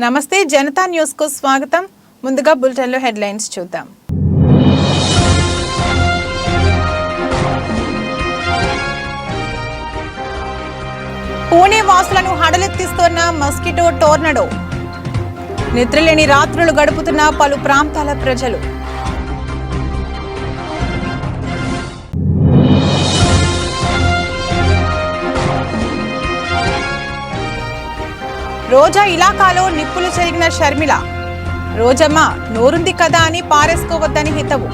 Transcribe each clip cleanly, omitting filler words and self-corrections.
నమస్తే జనతా న్యూస్ కు స్వాగతం. ముందుగా బులెటిన్ లో హెడ్లైన్స్ చూద్దాం. పూణే వాసులను హడలెత్తిస్తున్న మస్కిటో టోర్నడో. నిద్రలేని రాత్రులు గడుపుతున్న పలు ప్రాంతాల ప్రజలు. రోజా ఇలాకాలో నిప్పులు చెరిగిన షర్మిల. రోజమ్మ నోరుంది కదా అని పారేసుకోవద్దని హితవు.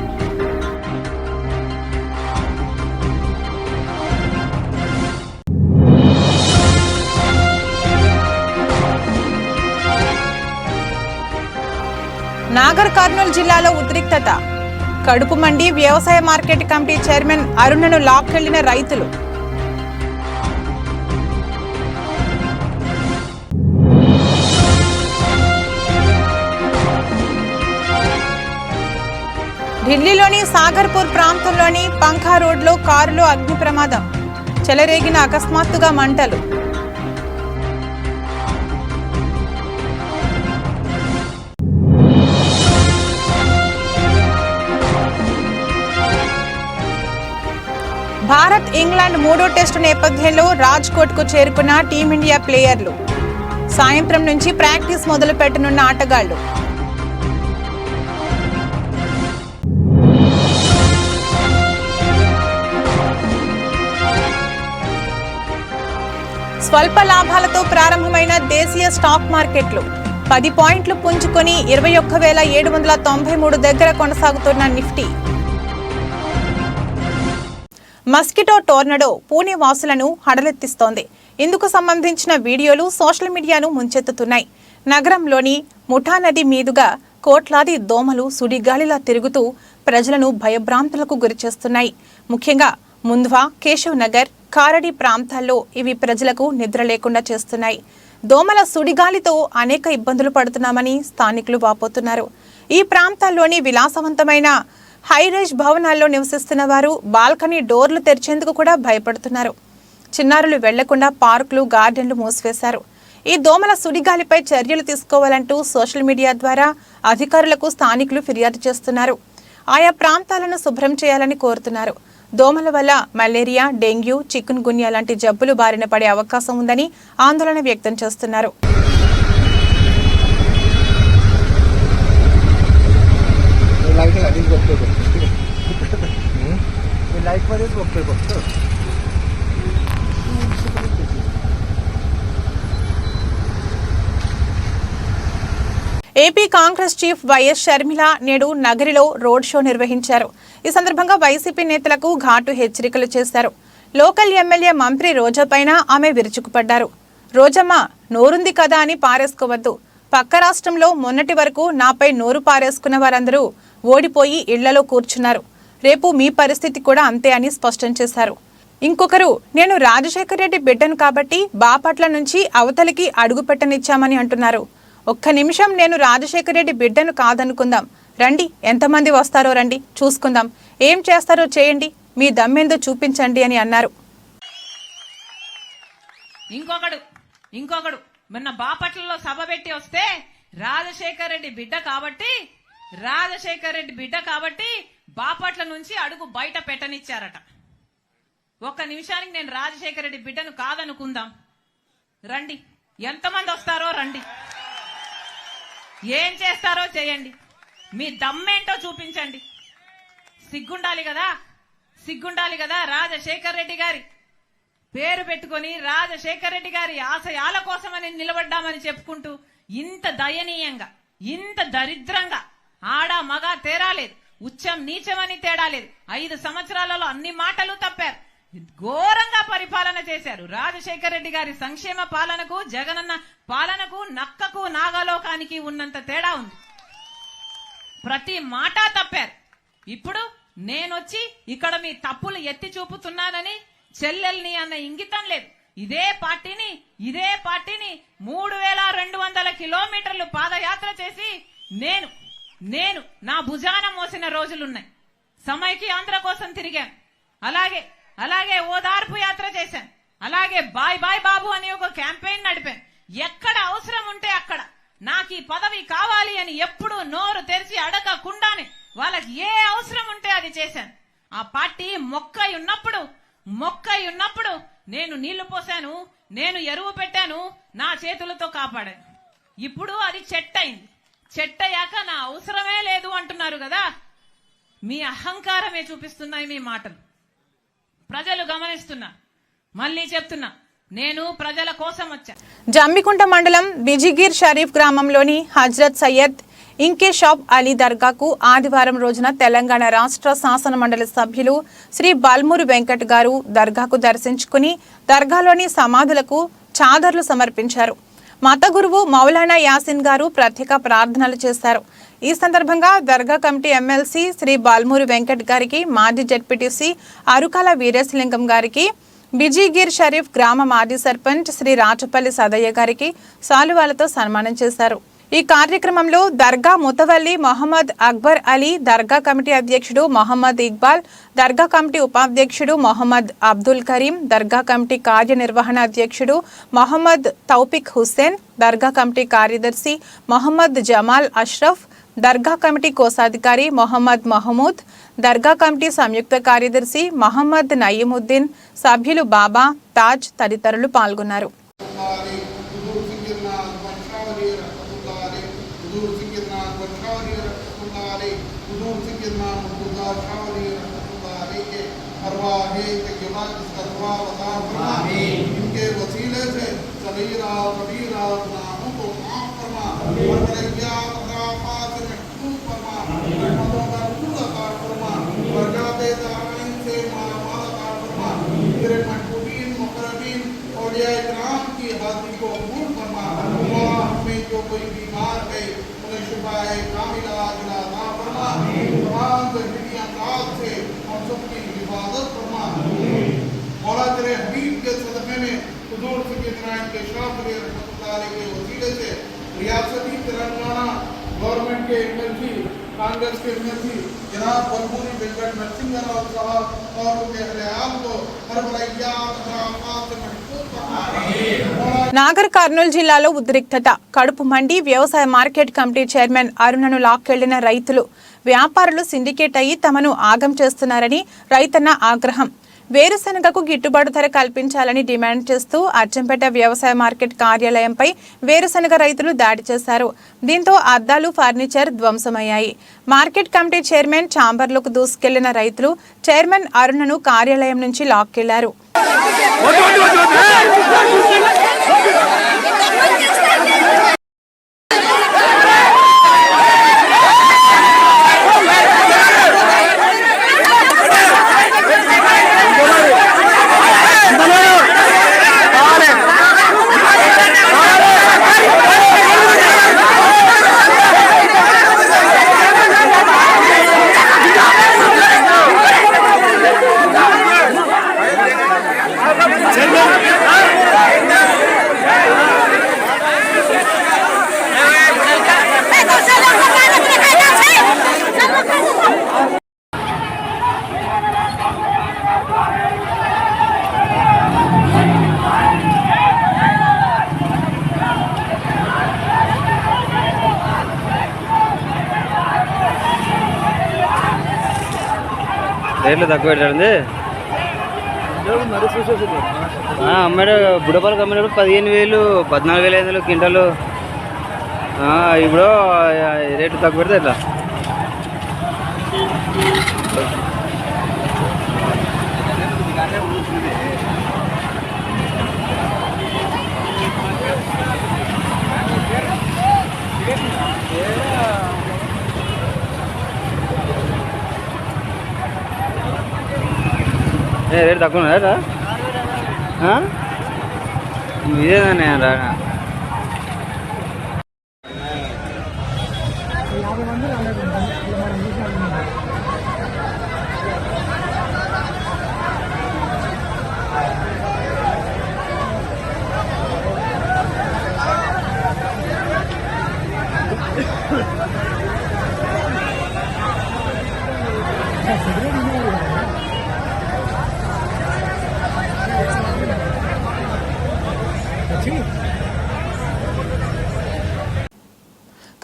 నాగర్ కర్నూలు జిల్లాలో ఉద్రిక్తత. కడుపు మండి వ్యవసాయ మార్కెట్ కమిటీ చైర్మన్ అరుణను లాక్కెళ్లిన రైతులు. ఢిల్లీలోని సాగర్పూర్ ప్రాంతంలోని పంఖా రోడ్లో కారులో అగ్ని ప్రమాదం. చెలరేగిన అకస్మాత్తుగా మంటలు. భారత్ ఇంగ్లాండ్ మూడో టెస్టు నేపథ్యంలో రాజ్కోట్కు చేరుకున్న టీమిండియా ప్లేయర్లు. సాయంత్రం నుంచి ప్రాక్టీస్ మొదలు పెట్టనున్న ఆటగాళ్లు. స్వల్ప లాభాలతో ప్రారంభమైన దేశీయ స్టాక్ మార్కెట్లు 10 పాయింట్లు పుంజుకొని 21,793 దగ్గర కొనసాగుతున్న నిఫ్టీ. మస్కిటో టోర్నడో పూణే వాసులను హడలెత్తిస్తోంది. ఇందుకు సంబంధించిన వీడియోలు సోషల్ మీడియాను ముంచెత్తుతున్నాయి. నగరంలోని ముఠా నది మీదుగా కోట్లాది దోమలు సుడిగాలిలా తిరుగుతూ ప్రజలను భయభ్రాంతులకు గురిచేస్తున్నాయి. ముఖ్యంగా ముంద్వా, కేశవ్ నగర్, కారడి ప్రాంతాల్లో ఇవి ప్రజలకు నిద్ర లేకుండా చేస్తున్నాయి. దోమల సుడిగాలితో అనేక ఇబ్బందులు పడుతున్నామని స్థానికులు వాపోతున్నారు. ఈ ప్రాంతాల్లోని విలాసవంతమైన హైరైజ్ భవనాల్లో నివసిస్తున్న వారు బాల్కనీ డోర్లు తెరిచేందుకు కూడా భయపడుతున్నారు. చిన్నారులు వెళ్లకుండా పార్కులు, గార్డెన్లు మూసివేశారు. ఈ దోమల సుడిగాలిపై చర్యలు తీసుకోవాలంటూ సోషల్ మీడియా ద్వారా అధికారులకు స్థానికులు ఫిర్యాదు చేస్తున్నారు. ఆయా ప్రాంతాలను శుభ్రం చేయాలని కోరుతున్నారు. దోమల వల్ల మలేరియా, డెంగ్యూ, చికున్ గున్యా లాంటి జబ్బులు బారిన పడే అవకాశం ఉందని ఆందోళన వ్యక్తం చేస్తున్నారు. AP Congress chief YS Sharmila నేడు నగరిలో రోడ్ షో నిర్వహించారు. ఈ సందర్భంగా వైసీపీ నేతలకు ఘాటు హెచ్చరికలు చేశారు. లోకల్ ఎమ్మెల్యే మంత్రి రోజా పైన ఆమె విరుచుకుపడ్డారు. రోజమ్మ నోరుంది కదా అని పారేసుకోవద్దు. పక్క రాష్ట్రంలో మొన్నటి వరకు నాపై నోరు పారేసుకున్న వారందరూ ఓడిపోయి ఇళ్లలో కూర్చున్నారు. రేపు మీ పరిస్థితి కూడా అంతే అని స్పష్టం చేశారు. ఇంకొకరు, నేను రాజశేఖర్ రెడ్డి బిడ్డను కాబట్టి బాపట్ల నుంచి అవతలికి అడుగు పెట్టనిచ్చామని అంటున్నారు. ఒక్క నిమిషం నేను రాజశేఖర్ రెడ్డి బిడ్డను కాదనుకుందాం. రండి, ఎంతమంది వస్తారో రండి, చూసుకుందాం. ఏం చేస్తారో చేయండి, మీ దమ్మేందో చూపించండి అని అన్నారు. ఇంకొకడు మొన్న బాపట్లలో సభ పెట్టి వస్తే రాజశేఖర్ రెడ్డి బిడ్డ కాబట్టి బాపట్ల నుంచి అడుగు బయట పెట్టనిచ్చారట. ఒక్క నిమిషానికి నేను రాజశేఖర్ రెడ్డి బిడ్డను కాదనుకుందాం. రండి, ఎంతమంది వస్తారో రండి, ఏం చేస్తారో చేయండి, మీ దమ్మేంటో చూపించండి. సిగ్గుండాలి కదా రాజశేఖర్ రెడ్డి గారి పేరు పెట్టుకొని రాజశేఖర్ రెడ్డి గారి ఆశయాల కోసమని నిలబడ్డామని చెప్పుకుంటూ ఇంత దయనీయంగా, ఇంత దరిద్రంగా, ఆడ మగ తేడా లేదు, ఉచ్చం నీచమని తేడా లేదు, 5 సంవత్సరాలలో అన్ని మాటలు తప్పారు. ఘోరంగా పరిపాలన చేశారు. రాజశేఖర్ రెడ్డి గారి సంక్షేమ పాలనకు, జగనన్న పాలనకు, నక్కకు నాగలోకానికి ఉన్నంత తేడా ఉంది. ప్రతి మాట తప్పారు. ఇప్పుడు నేనొచ్చి ఇక్కడ మీ తప్పులు ఎత్తి చూపుతున్నానని చెల్లెల్ని అన్న ఇంగితం లేదు. ఇదే పార్టీని 3200 కిలోమీటర్లు పాదయాత్ర చేసి నేను నా భుజాన మోసిన రోజులున్నాయి. సమైక్య ఆంధ్ర కోసం తిరిగాను. అలాగే ఓదార్పు యాత్ర చేశాను. అలాగే బాయ్ బాయ్ బాబు అని ఒక క్యాంపెయిన్ నడిపాను. ఎక్కడ అవసరం ఉంటే అక్కడ నా నాకు ఈ పదవి కావాలి అని ఎప్పుడు నోరు తెరిచి అడగకుండానే వాళ్ళకి ఏ అవసరం ఉంటే అది చేశాను. ఆ పార్టీ మొక్కై ఉన్నప్పుడు నేను నీళ్లు పోసాను, నేను ఎరువు పెట్టాను, నా చేతులతో కాపాడాను. ఇప్పుడు అది చెట్టయింది. చెట్టయ్యాక నా అవసరమే లేదు అంటున్నారు కదా. మీ అహంకారమే చూపిస్తున్నాయి మీ మాటలు. ప్రజలు గమనిస్తున్నారు. మళ్ళీ చెప్తున్నా, నేను ప్రజల కోసం వచ్చా. జమ్మికుంట మండలం బిజిగిర్ షరీఫ్ గ్రామంలోని హజ్రత్ సయ్యద్ ఇంకేషాబ్ అలీ దర్గాకు ఆదివారం రోజున తెలంగాణ రాష్ట్ర శాసన మండలి సభ్యులు శ్రీ బల్మూరు వెంకట్ గారు దర్గాకు దర్శించుకుని దర్గాలోని సమాధులకు చాదర్లు సమర్పించారు. మత గురువు మౌలానా యాసిన్ గారు ప్రత్యేక ప్రార్థనలు చేశారు. ఈ సందర్భంగా దర్గా కమిటీ ఎమ్మెల్సీ శ్రీ బాల్మూరి వెంకట్ గారికి, మాజీ జెడ్పీటీసీ అరుకాల వీరేశలింగం గారికి, బిజిగిర్ షరీఫ్ గ్రామ మాజీ సర్పంచ్ శ్రీ రాచపల్లి సదయ్య గారికి శాలువాలతో సన్మానం చేశారు. ఈ కార్యక్రమంలో దర్గా ముతవల్లి మొహమ్మద్ అక్బర్ అలీ, దర్గా కమిటీ అధ్యక్షుడు మొహమ్మద్ ఇక్బాల్, దర్గా కమిటీ ఉపాధ్యక్షుడు మొహమ్మద్ అబ్దుల్ కరీం, దర్గా కమిటీ కార్యనిర్వహణ అధ్యక్షుడు మొహమ్మద్ తౌఫిక్ హుస్సేన్, దర్గా కమిటీ కార్యదర్శి మొహమ్మద్ జమాల్ అష్రఫ్, దర్గా కమిటీ కోశాధికారి మొహమ్మద్ మహమూద్, దర్గా కమిటీ సంయుక్త కార్యదర్శి మొహమ్మద్ నయీముద్దీన్, సభ్యులు బాబా, తాజ్ తదితరులు పాల్గొన్నారు. इनके वसीले से सगीरा कबीरा गुनाहों को माफ फरमा और दरियात खराफात से महफूज फरमा, रहमतों का नूर अता फरमा, बरकते दारैन से माला अता फरमा, तेरे महबूबीन मुकर्रबीन औलिया इकराम की हाज़िरी को कबूल फरमा। मौला हमें जो कोई बीमार है उन्हें शिफाए कामिला अता फरमा, तमाम ज़हरी अमराज़ से हम सबकी हिफाज़त फरमा। मौला तेरे हबीब के सदक़े में हुज़ूर सैयदना इंकेशाब रहमतुल्लाह अलैह के वसीले से रियासती तेलंगाना गवर्नमेंट के एमएलसी, कांग्रेस के एमएलसी जनाब बलमूरी वेंकट नरसिंहराव साहब और उनके अहल को हर बलैयात खराफात से महफूज फरमा। నాగర్ కర్నూలు జిల్లాలో ఉద్రిక్తత, కడుపు మండి వ్యవసాయ మార్కెట్ కమిటీ చైర్మన్ అరుణను లాక్కెళ్లిన రైతులు, వ్యాపారులు సిండికేట్ అయ్యి తమను ఆగం చేస్తున్నారని రైతన్న ఆగ్రహం. వేరుశనగకు గిట్టుబాటు ధర కల్పించాలని డిమాండ్ చేస్తూ అచ్చంపేట వ్యవసాయ మార్కెట్ కార్యాలయంపై వేరుశనగ రైతులు దాడి చేశారు. దీంతో అద్దాలు, ఫర్నిచర్ ధ్వంసమయ్యాయి. మార్కెట్ కమిటీ చైర్మన్ ఛాంబర్లకు దూసుకెళ్లిన రైతులు చైర్మన్ అరుణను కార్యాలయం నుంచి లాక్కెళ్లారు. రేట్లు తక్కువ పెట్టండి. అమ్మాడు బుడపాలకు అమ్మాడు 15,000, 14,500 క్వింటాలు. ఇప్పుడు రేట్లు తక్కువ పెడితే ఎట్లా? రేటు తక్కువ ఉన్నారా? ఇదేనా రా?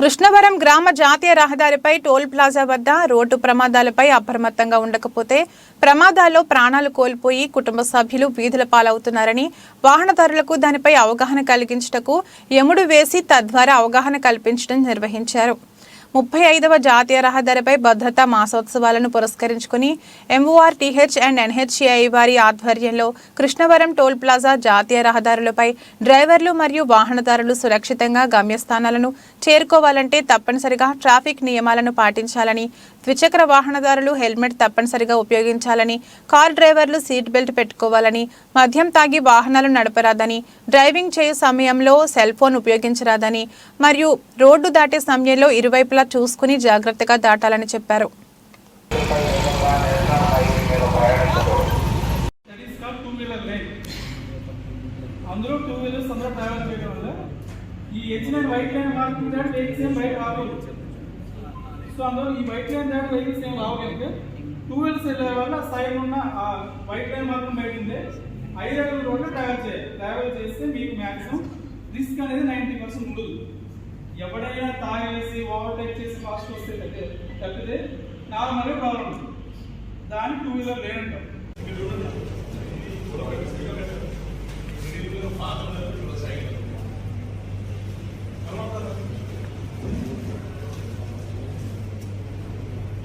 కృష్ణవరం గ్రామ జాతీయ రహదారిపై టోల్ ప్లాజా వద్ద రోడ్డు ప్రమాదాలపై అప్రమత్తంగా ఉండకపోతే ప్రమాదాల్లో ప్రాణాలు కోల్పోయి కుటుంబ సభ్యులు వీధుల పాలవుతున్నారని వాహనదారులకు దానిపై అవగాహన కలిగించుటకు యముడు వేసి తద్వారా అవగాహన కల్పించడం నిర్వహించారు. 35వ జాతీయ రహదారిపై భద్రతా మాసోత్సవాలను పురస్కరించుకుని MORTH అండ్ NHCI వారి ఆధ్వర్యంలో కృష్ణవరం టోల్ ప్లాజా జాతీయ రహదారులపై డ్రైవర్లు మరియు వాహనదారులు సురక్షితంగా గమ్యస్థానాలను చేరుకోవాలంటే తప్పనిసరిగా ట్రాఫిక్ నియమాలను పాటించాలని, ద్విచక్ర వాహనదారులు హెల్మెట్ తప్పనిసరిగా ఉపయోగించాలని, కార్ డ్రైవర్లు సీట్ బెల్ట్ పెట్టుకోవాలని, మద్యం తాగి వాహనాలు నడపరాదని, డ్రైవింగ్ చేయు సమయంలో సెల్ ఫోన్ ఉపయోగించరాదని మరియు రోడ్డు దాటే సమయంలో ఇరువైపులా చూసుకుని జాగ్రత్తగా దాటాలని చెప్పారు. అందరూ 2 వీలర్స్ అందరూ ట్రావెల్ చేయడం వల్ల ఈ H9 వైట్ లైన్ మార్కింగ్ దాటి వెహికల్స్ ఏం బయట రావాలి. సో అందులో ఈ వైట్ లైన్ దాటి వెహికల్స్ ఏం రావగలిగితే 2 వీలర్స్ వెళ్ళే వల్ల సైడ్ ఉన్న ఆ వైట్ లైన్ మార్కింగ్ బయట ఉంటే 5 అడుగుల రోడ్లో ట్రావెల్ చేయాలి. ట్రావెల్ చేస్తే మీకు మ్యాక్సిమం రిస్క్ అనేది 90% ఉండదు. ఎవడైనా తాగేసి ఓవర్టేక్ చేసి ఫాస్ట్ వస్తే తప్పితే నార్మల్గా ప్రాబ్లం ఉంటుంది. దాన్ని 2 వీలర్ లేనంటారు.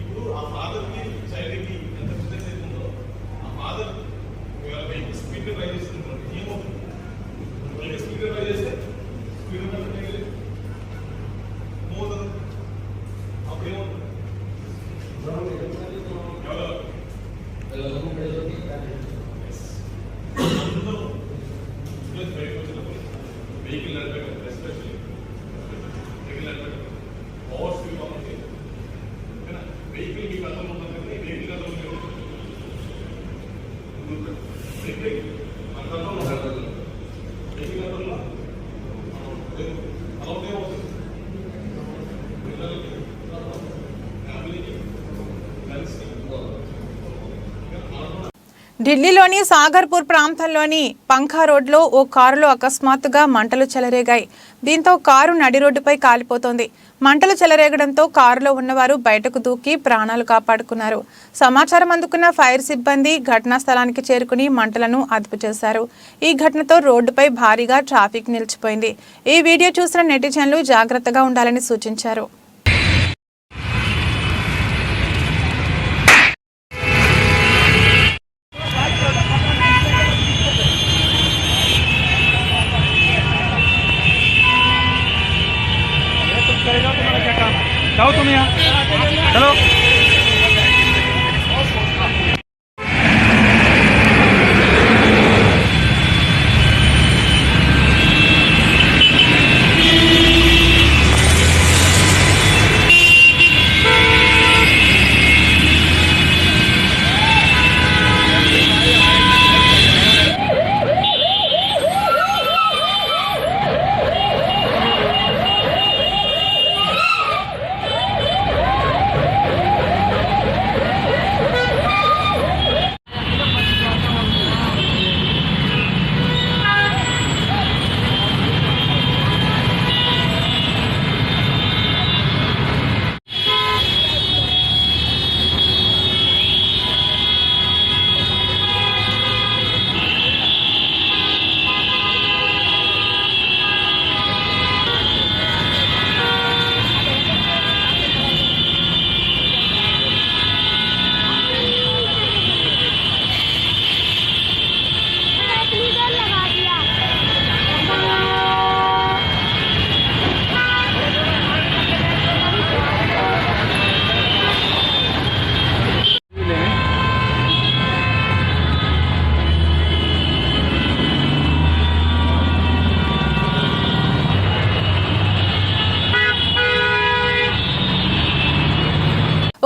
ఇప్పుడు ఆ ఫాదర్కి చైల్డ్కి ఎంత డిస్టెన్స్ అవుతుందో ఆ ఫాదర్ వెహికల్ స్పీడ్గా డ్రైవ్ చేస్తుంటారు. ఏమవుతుంది? వెహికల్ స్పీడ్గా డ్రైవ్ చేస్తే స్పీడ్ మోతుంది. అప్పుడు ఏమవుతుంది? వెహికల్ నడిపేటప్పుడు ఎస్పెషల్లీ వెహికల్ నడిపేటప్పుడు ఓవర్ స్పీడ్ కాబట్టి వెహికల్ మీకు అర్థం ఉంటుంది కానీ వెహికల్ అర్థం వెహికల్ అర్థంలో వెహికల్ అర్థంలో అలా ఏమవుతుంది? పిల్లలకి ఫ్యామిలీకి కలిసి ఢిల్లీలోని సాగర్పూర్ ప్రాంతంలోని పంఖా రోడ్లో ఓ కారులో అకస్మాత్తుగా మంటలు చెలరేగాయి. దీంతో కారు నడి రోడ్డుపై కాలిపోతోంది. మంటలు చెలరేగడంతో కారులో ఉన్నవారు బయటకు దూకి ప్రాణాలు కాపాడుకున్నారు. సమాచారం అందుకున్న ఫైర్ సిబ్బంది ఘటనా స్థలానికి చేరుకుని మంటలను అదుపు చేశారు. ఈ ఘటనతో రోడ్డుపై భారీగా ట్రాఫిక్ నిలిచిపోయింది. ఈ వీడియో చూసిన నెటిజన్లు జాగ్రత్తగా ఉండాలని సూచించారు. जाओ तुम यहाँ चलो.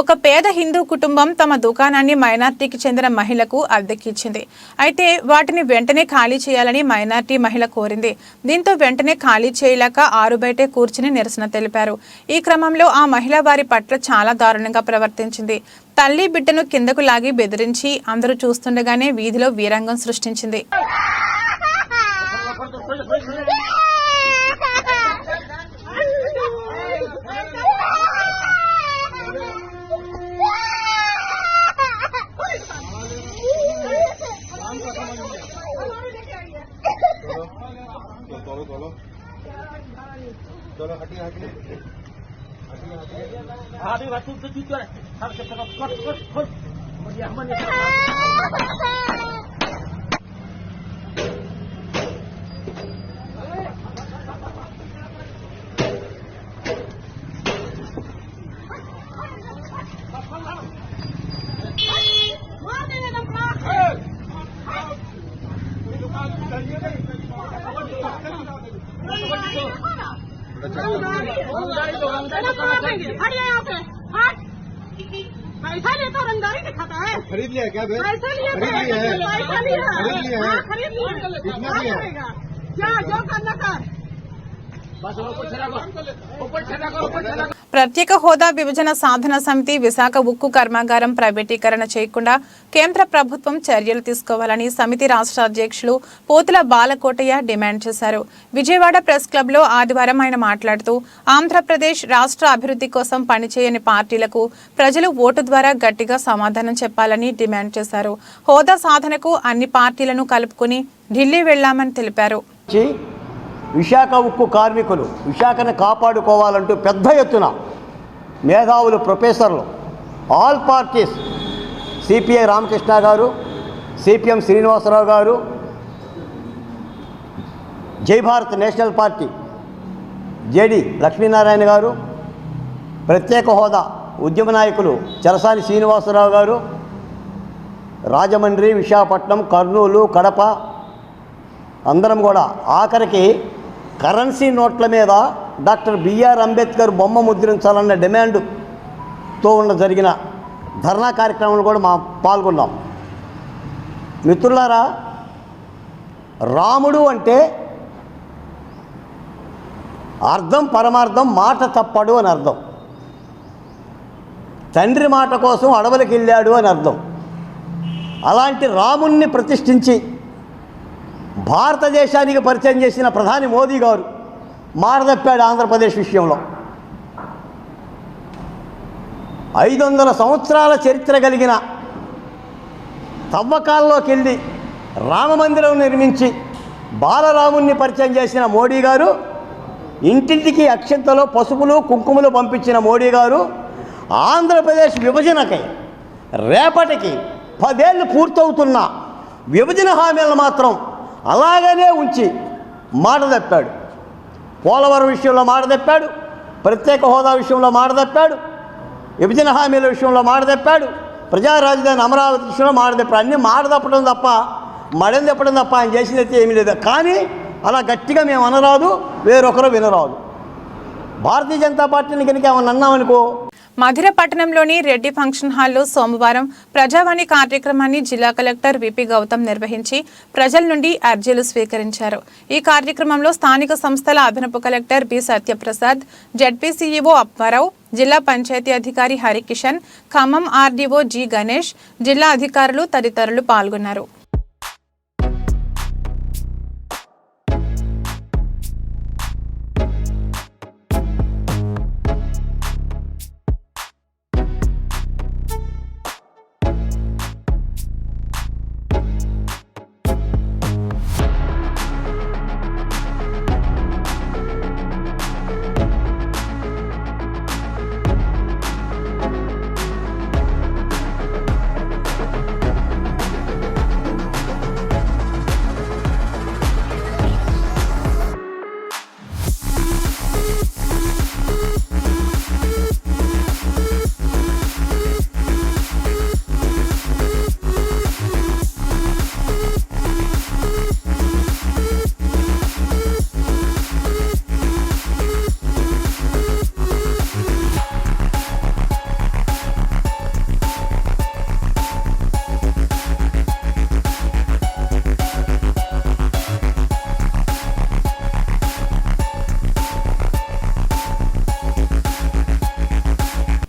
ఒక పేద హిందూ కుటుంబం తమ దుకాణాన్ని మైనార్టీకి చెందిన మహిళకు అద్దెకిచ్చింది. అయితే వాటిని వెంటనే ఖాళీ చేయాలని మైనార్టీ మహిళ కోరింది. దీంతో వెంటనే ఖాళీ చేయలేక ఆరు బయటే కూర్చుని నిరసన తెలిపారు. ఈ క్రమంలో ఆ మహిళ వారి పట్ల చాలా దారుణంగా ప్రవర్తించింది. తల్లి బిడ్డను కిందకు లాగి బెదిరించి అందరూ చూస్తుండగానే వీధిలో వీరంగం సృష్టించింది. पैसा लेकर रंगदारी दिखाता है। खरीद लिया क्या? पैसे लिए खरीद लिया है। पैसा लिया है। खरीद लिया है। खरीद लिया। कितना दिया? क्या जो करना कर। ప్రత్యేక హోదా విభజన సాధన సమితి విశాఖ ఉక్కు కర్మాగారం ప్రైవేటీకరణ చేయకుండా కేంద్ర ప్రభుత్వం చర్యలు తీసుకోవాలని సమితి రాష్ట్ర అధ్యక్షులు పోతుల బాలకోటయ్య డిమాండ్ చేశారు. విజయవాడ ప్రెస్ క్లబ్ లో ఆదివారం ఆయన మాట్లాడుతూ ఆంధ్రప్రదేశ్ రాష్ట్ర అభివృద్ధి కోసం పనిచేయని పార్టీలకు ప్రజలు ఓటు ద్వారా గట్టిగా సమాధానం చెప్పాలని డిమాండ్ చేశారు. హోదా సాధనకు అన్ని పార్టీలను కలుపుకుని ఢిల్లీ వెళ్లామని తెలిపారు. విశాఖ ఉక్కు కార్మికులు విశాఖను కాపాడుకోవాలంటూ పెద్ద ఎత్తున మేధావులు, ప్రొఫెసర్లు, ఆల్ పార్టీస్, సిపిఐ రామకృష్ణ గారు, సిపిఎం శ్రీనివాసరావు గారు, జై Bharat national party JD Lakshminarayana గారు, ప్రత్యేక హోదా ఉద్యమ నాయకులు చరసాని శ్రీనివాసరావు గారు, రాజమండ్రి, విశాఖపట్నం, కర్నూలు, కడప అందరం కూడా ఆఖరికి కరెన్సీ నోట్ల మీద డాక్టర్ బిఆర్ అంబేద్కర్ బొమ్మ ముద్రించాలన్న డిమాండ్తో జరిగిన ధర్నా కార్యక్రమంలో కూడా పాల్గొన్నాం. మిత్రులారా, రాముడు అంటే అర్థం పరమార్థం మాట తప్పడు అని అర్థం. తండ్రి మాట కోసం అడవులకు వెళ్ళాడు అని అర్థం. అలాంటి రాముణ్ణి ప్రతిష్ఠించి భారతదేశానికి పరిచయం చేసిన ప్రధాని మోదీ గారు మారదప్పాడు ఆంధ్రప్రదేశ్ విషయంలో. 500 సంవత్సరాల చరిత్ర కలిగిన తవ్వకాల్లోకి వెళ్ళి రామమందిరం నిర్మించి బాలరాముణ్ణి పరిచయం చేసిన మోడీ గారు, ఇంటింటికి అక్షంతలో పసుపులు కుంకుమలు పంపించిన మోడీ గారు ఆంధ్రప్రదేశ్ విభజనకై రేపటికి 10 ఏళ్ళు పూర్తవుతున్న విభజన హామీలను మాత్రం అలాగనే ఉంచి మాట తప్పాడు. పోలవరం విషయంలో మాట తప్పాడు, ప్రత్యేక హోదా విషయంలో మాట తప్పాడు, విభజన హామీల విషయంలో మాట తప్పాడు, ప్రజా రాజధాని అమరావతి విషయంలో మాట తప్పాడు. అన్నీ మాట తప్పడం తప్ప మడని తప్పడం తప్ప ఆయన చేసినైతే ఏమీ లేదు. కానీ అలా గట్టిగా మేము అనరాదు, వేరొకరు వినరాదు. భారతీయ జనతా పార్టీని కనుక ఏమన్నా అన్నామనుకో. మధిర పట్టణంలోని రెడ్డి ఫంక్షన్ హాల్లో సోమవారం ప్రజావాణి కార్యక్రమాన్ని జిల్లా కలెక్టర్ విపి గౌతమ్ నిర్వహించి ప్రజల నుండి అర్జీలు స్వీకరించారు. ఈ కార్యక్రమంలో స్థానిక సంస్థల అదనపు collector B Satyaprasad, ZP CEO Apparao, జిల్లా పంచాయతీ అధికారి హరికిషన్, ఖమ్మం ఆర్డీఓ జి గణేష్, జిల్లా అధికారులు తదితరులు పాల్గొన్నారు.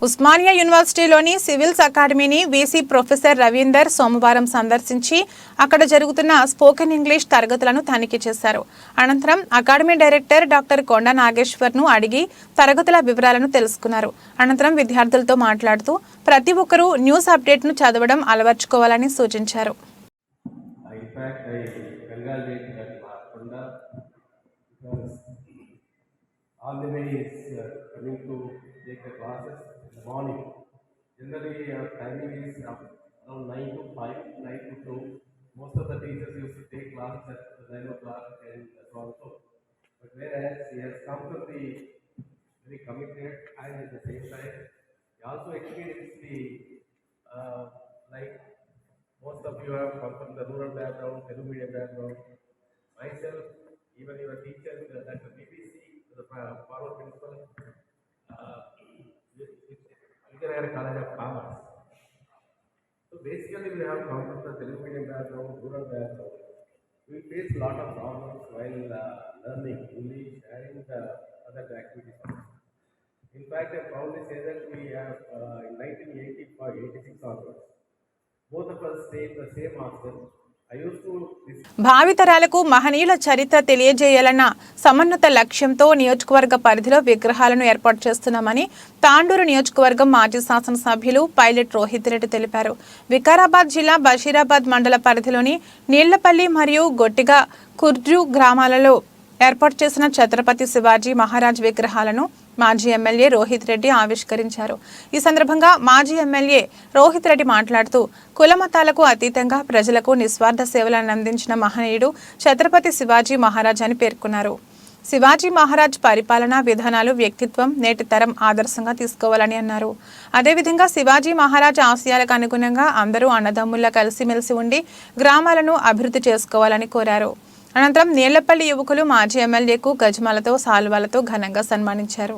ఉస్మానియా యూనివర్సిటీలోని సివిల్స్ అకాడమీని వీసీ ప్రొఫెసర్ రవీందర్ సోమవారం సందర్శించి అక్కడ జరుగుతున్న స్పోకెన్ ఇంగ్లీష్ తరగతులను తనిఖీ చేశారు. అనంతరం అకాడమీ డైరెక్టర్ డాక్టర్ కొండ నాగేశ్వర్ను అడిగి తరగతుల వివరాలను తెలుసుకున్నారు. అనంతరం విద్యార్థులతో మాట్లాడుతూ ప్రతి ఒక్కరూ న్యూస్ అప్డేట్ను చదవడం అలవర్చుకోవాలని సూచించారు. all the way is coming to take the classes in the morning. Generally, our timing is around 9 to 5, 9 to 2. Most of the teachers used to take classes at 9 o'clock and so on. But whereas he has come to be very committed and at the same time, he also experienced the, like most of you have come from the rural background, Telugu medium background. Myself, even your teacher, Dr. BBC, the former principal, Vijayanagara College of Commerce. So basically, we have come from the Telugu medium background, rural background. We face a lot of problems while learning English and other activities. In fact, I proudly say that we have in 1985-86 onwards, both of us stayed in the same hostel. I used to భావితరాలకు మహనీయుల చరిత్ర తెలియజేయాలన్న సమన్విత లక్ష్యంతో నియోజకవర్గ పరిధిలో విగ్రహాలను ఏర్పాటు చేస్తున్నామని తాండూరు నియోజకవర్గం మాజీ శాసనసభ్యులు పైలట్ రోహిత్ రెడ్డి తెలిపారు. వికారాబాద్ జిల్లా బషీరాబాద్ మండల పరిధిలోని నీళ్లపల్లి మరియు గొట్టిగా కుర్జు గ్రామాలలో ఏర్పాటు చేసిన ఛత్రపతి శివాజీ మహారాజ్ విగ్రహాలను మాజీ ఎమ్మెల్యే రోహిత్ రెడ్డి ఆవిష్కరించారు. ఈ సందర్భంగా మాజీ ఎమ్మెల్యే రోహిత్ రెడ్డి మాట్లాడుతూ కులమతాలకు అతీతంగా ప్రజలకు నిస్వార్థ సేవలను అందించిన మహనీయుడు ఛత్రపతి శివాజీ మహారాజ్ అని పేర్కొన్నారు. శివాజీ మహారాజ్ పరిపాలనా విధానాలు వ్యక్తిత్వం నేటి తరం ఆదర్శంగా తీసుకోవాలని అన్నారు. అదేవిధంగా శివాజీ మహారాజ్ ఆశయాలకు అనుగుణంగా అందరూ అన్నదమ్ముల్లా కలిసిమెలిసి ఉండి గ్రామాలను అభివృద్ధి చేసుకోవాలని కోరారు. అనంతరం నీళ్లపల్లి యువకులు మాజీ ఎమ్మెల్యేకు గజమాలతో సాల్వాలతో ఘనంగా సన్మానించారు.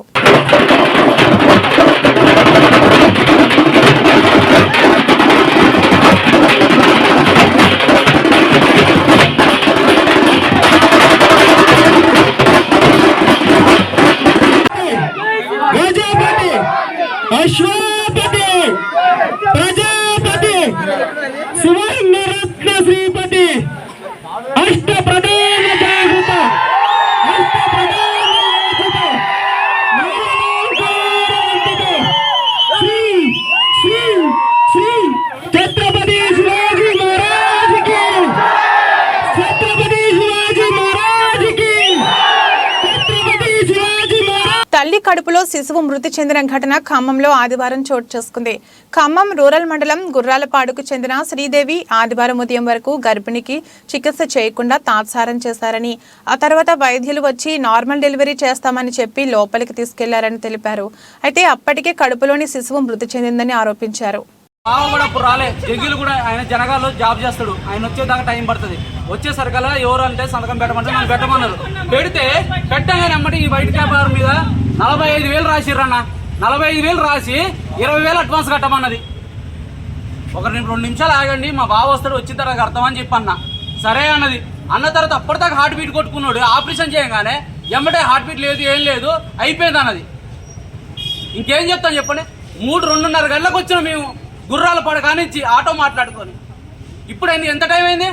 తల్లి కడుపులో శిశువు మృతి చెందిన ఘటన ఖమ్మంలో ఆదివారం చోటు చేసుకుంది. ఖమ్మం రూరల్ మండలం గుర్రాలపాడుకు చెందిన శ్రీదేవి ఆదివారం ఉదయం వరకు గర్భిణికి చికిత్స చేయకుండా తాత్సారం చేశారని, ఆ తర్వాత వైద్యులు వచ్చి నార్మల్ డెలివరీ చేస్తామని చెప్పి లోపలికి తీసుకెళ్లారని తెలిపారు. అయితే అప్పటికే కడుపులోని శిశువు మృతి చెందిందని ఆరోపించారు. కూడా రాలే జగ్గిలు కూడా ఆయన జనగాల్లో జాబ్ చేస్తాడు. ఆయన వచ్చేదాకా టైం పడుతుంది. వచ్చేసరికల్లా ఎవరు అంటే సంతకం పెట్టమంటే నన్ను పెట్టమన్నారు. పెడితే పెట్టగానే అమ్మటి ఈ వైట్ పేపర్ మీద 45,000 రాసిర్రన్న. 45,000 రాసి 20,000 అడ్వాన్స్ కట్టమన్నది. ఒక 2 నిమిషాలు ఆగండి, మా బావ వస్తాడు, వచ్చిన తర్వాత కడతామని చెప్పి అన్న. సరే అన్నది. అన్న తర్వాత అప్పటిదాకా హార్ట్ బీట్ కొట్టుకున్నాడు. ఆపరేషన్ చేయగానే ఎమ్మటే హార్ట్ బీట్ లేదు, ఏం లేదు, అయిపోయింది అన్నది. ఇంకేం చెప్తాను చెప్పండి. 3-2:30 గంటలకు వచ్చినాం మేము గుర్రాలపాడు కానించి ఆటో మాట్లాడుకొని. ఇప్పుడు ఎంత టైం అయింది?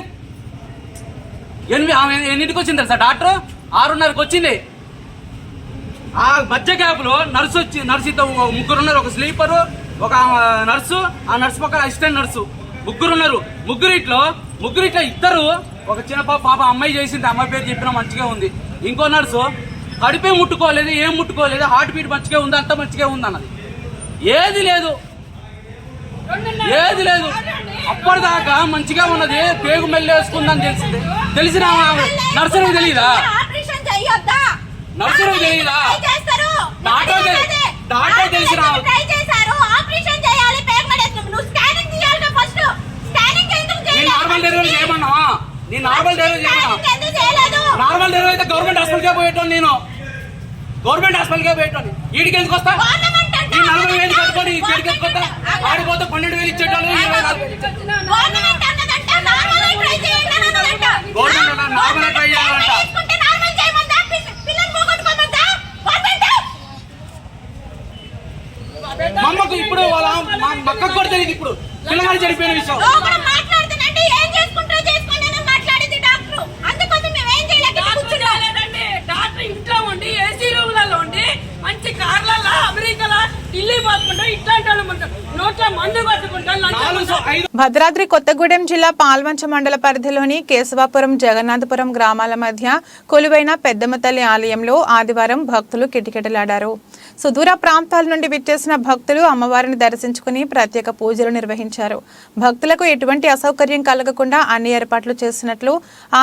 8ంటికి వచ్చింది తెలుసా డాక్టర్? 6:30కి వచ్చింది. ఆ మధ్య గ్యాప్లో నర్సు ఇద్దరు ముగ్గురున్నారు. ఒక స్లీపరు, ఒక నర్సు, ఆ నర్సు పక్కన అసిస్టెంట్ నర్సు, ముగ్గురున్నారు. ముగ్గురిట్లో ఇద్దరు, ఒక చిన్న పాప అమ్మాయి చేసింది. అమ్మాయి పేరు చెప్పినా మంచిగా ఉంది. ఇంకో నర్సు కడిపే ముట్టుకోలేదు, ఏం ముట్టుకోలేదు, హార్ట్ బీట్ మంచిగా ఉంది, అంత మంచిగా ఉంది అన్నది. ఏది లేదు. అప్పటిదాకా మంచిగా ఉన్నది, పేగు మెల్లి వేసుకుందని తెలిసింది. తెలిసిన నర్సరీ తెలియదా? నర్సరీ తెలియదా? డాక్టర్ తెలిసిన నార్మల్ డెలివరీ చేయమన్నావా? నేను నార్మల్ డెలివరీ నార్మల్ డెలివరీ అయితే గవర్నమెంట్ హాస్పిటల్కే పోయేటోని. నేను గవర్నమెంట్ హాస్పిటల్కే పోయేటోని. వీడికి ఎందుకు వస్తా? ఈ 40,000 కట్టుకొని వీడికి ఎందుకు వస్తా? ఆడిపోతే 12,000 ఇచ్చేటోళ్ళు. గవర్నమెంట్ నార్మల్ ట్రై చేయాలంట. మా అమ్మకు ఇప్పుడు వాళ్ళ మక్కకు కూడా తెలియదు. ఇప్పుడు పిల్లగాడు చనిపోయిన విషయం డాక్టర్ ఇంట్లో ఉండి ఏసీ రూమ్లలో ఉండి మంచి కార్లలో అమెరికాలో ఢిల్లీ పోతుంటే భద్రాద్రి కొత్తగూడెం జిల్లా పాల్వంచ మండల పరిధిలోని కేశవాపురం జగన్నాథపురం గ్రామాల మధ్య కొలువైన పెద్దమ్మ తల్లి ఆలయంలో ఆదివారం భక్తులు కిటకిటలాడారు. సుదూర ప్రాంతాల నుండి విచ్చేసిన భక్తులు అమ్మవారిని దర్శించుకుని ప్రత్యేక పూజలు నిర్వహించారు. భక్తులకు ఎటువంటి అసౌకర్యం కలగకుండా అన్ని ఏర్పాట్లు చేసినట్లు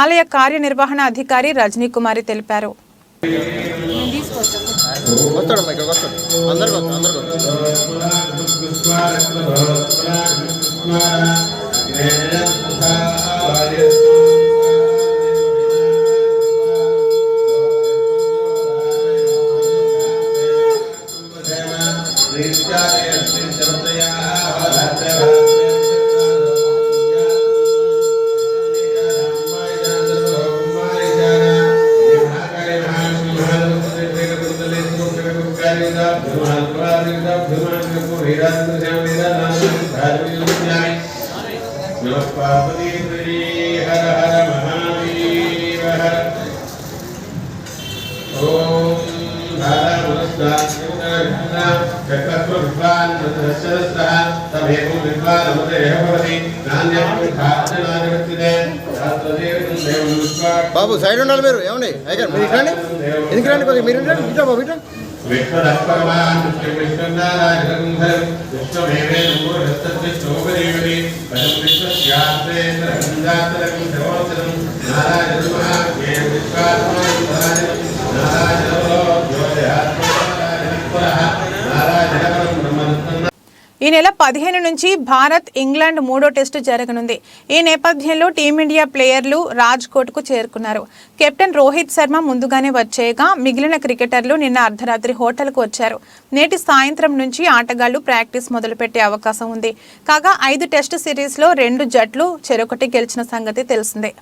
ఆలయ కార్యనిర్వహణ అధికారి రజనీ కుమారి తెలిపారు. బాబు సైడ్ ఉండాలి మీరు. ఏమండి మీరు ఇట్రండి, ఎందుకు రండి, కొద్దిగా మీరు ఇట్లా బాబు ఇట్లా. ఈ నెల 15 నుంచి భారత్ ఇంగ్లాండ్ 3వ టెస్టు జరగనుంది. ఈ నేపథ్యంలో టీమిండియా ప్లేయర్లు రాజ్కోట్కు చేరుకున్నారు. కెప్టెన్ రోహిత్ శర్మ ముందుగానే వచ్చేయగా మిగిలిన క్రికెటర్లు నిన్న అర్ధరాత్రి హోటల్కు వచ్చారు. నేటి సాయంత్రం నుంచి ఆటగాళ్లు ప్రాక్టీస్ మొదలుపెట్టే అవకాశం ఉంది. కాగా 5 టెస్టు సిరీస్లో 2 జట్లు చెరొకటి గెలిచిన సంగతి తెలిసిందే.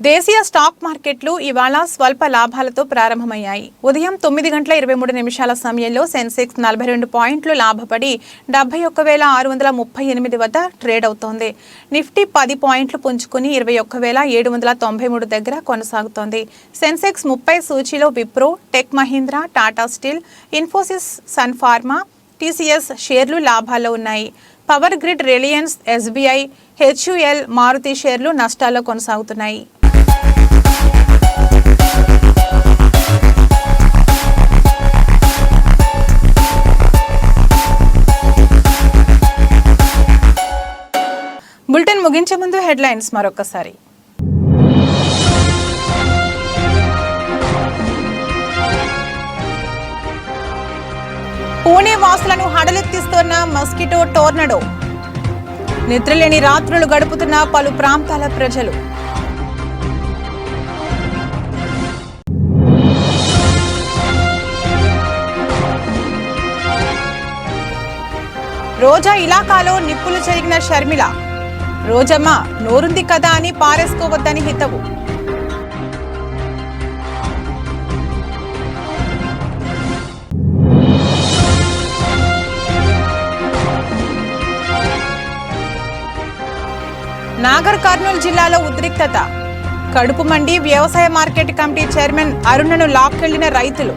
దేశీయ స్టాక్ మార్కెట్లు ఇవాళ స్వల్ప లాభాలతో ప్రారంభమయ్యాయి. ఉదయం 9:23 సమయంలో సెన్సెక్స్ 42 పాయింట్లు లాభపడి 71,638 వద్ద ట్రేడ్ అవుతోంది. నిఫ్టీ 10 పాయింట్లు పుంజుకుని 21,793 దగ్గర కొనసాగుతోంది. సెన్సెక్స్ 30 సూచీలో Wipro, Tech Mahindra, Tata Steel, Infosys, Sun Pharma, TCS షేర్లు లాభాల్లో ఉన్నాయి. Power Grid, Reliance, SBI, HUL, Maruti షేర్లు నష్టాల్లో కొనసాగుతున్నాయి. బులెటిన్ ముగించే ముందు హెడ్లైన్స్ మరొకసారి. పూణే వాసులను హడలెత్తిస్తున్న మస్కిటో టోర్నడో. నిద్రలేని రాత్రులు గడుపుతున్న పలు ప్రాంతాల ప్రజలు. రోజా ఇలాకాలో నిప్పులు చెరిగిన షర్మిల. రోజమ్మ నోరుంది కదా అని పారేసుకోవద్దని హితవు. నాగర్ కర్నూలు జిల్లాలో ఉద్రిక్తత. కడుపు మండి వ్యవసాయ మార్కెట్ కమిటీ చైర్మన్ అరుణను లాక్కెళ్లిన రైతులు.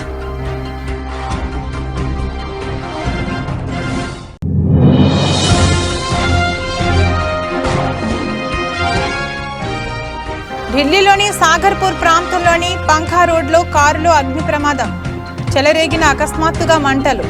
ఢిల్లీలోని సాగర్పూర్ ప్రాంతంలోని పంఖా రోడ్లో కారులో అగ్ని ప్రమాదం. చెలరేగిన అకస్మాత్తుగా మంటలు.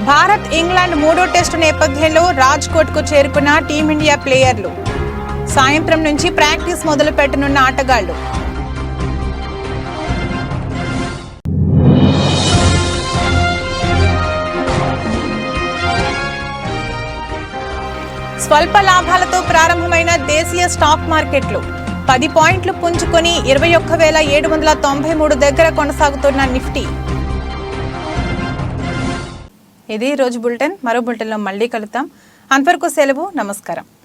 భారత్ ఇంగ్లాండ్ 3వ టెస్టు నేపథ్యంలో రాజ్కోట్కు చేరుకున్న టీమిండియా ప్లేయర్లు. సాయంత్రం నుంచి ప్రాక్టీస్ మొదలు పెట్టనున్న ఆటగాళ్లు. స్వల్ప లాభాలతో ప్రారంభమైన దేశీయ స్టాక్ మార్కెట్లు 10 పాయింట్లు పుంజుకొని 21,793 దగ్గర కొనసాగుతున్న నిఫ్టీ. ఇది రోజు బులెటిన్. మరో బులెటిన్లో మళ్ళీ కలుద్దాం. అంతవరకు సెలవు. నమస్కారం.